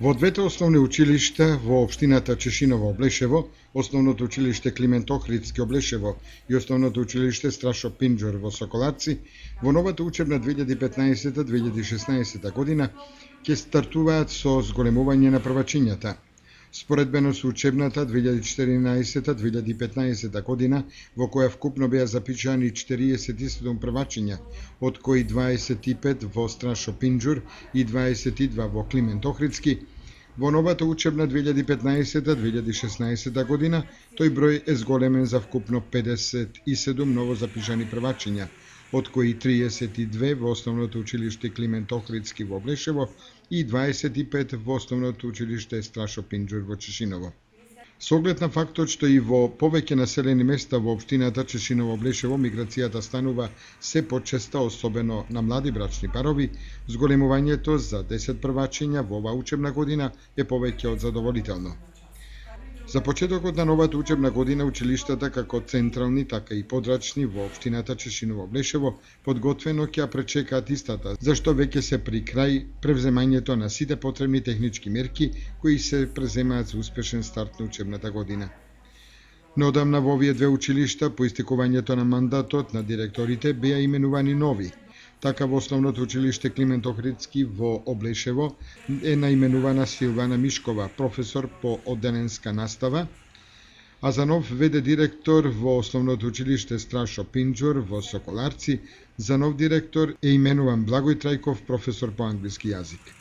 Во двете основни училишта во општината Чешиново-Облешево, основното училиште Климент Охридски Облешево и основното училиште Страшо Пинџур во Соколарци, во новата учебна 2015-2016 година ќе стартуваат со зголемување на првачињата. Споредбено со учебната 2014-2015 година, во која вкупно беа запишани 47 првачиња, од кои 25 во Страшо Пинџур и 22 во Климент Охридски, во новата учебна 2015-2016 година, тој број е зголемен за вкупно 57 ново запишани првачиња, од кои 32 во основното училиште Климент Охридски во Облешево и 25 во основното училиште Страшо Пинџур во Чешиново. Со оглед на фактот што и во повеќе населени места во општината Чешиново-Облешево миграцијата станува се почеста, особено на млади брачни парови, зголемувањето за 10 првачиња во оваа учебна година е повеќе од задоволително. За почетокот на новата учебна година училиштата како централни, така и подрачни во општината Чешиново-Облешево подготвено ќе пречекаат истата, зашто веќе се при крај превземањето на сите потребни технички мерки кои се преземаат за успешен старт на учебната година. Неодамна во овие две училишта по истекувањето на мандатот на директорите беа именувани нови. Така во основното училиште Климент Охридски во Облешево е наименувана Силвана Мишкова, професор по одделенска настава, а за нов ВД директор во основното училиште Страшо Пинџур во Соколарци, за нов директор е именуван Благој Трајков, професор по англиски јазик.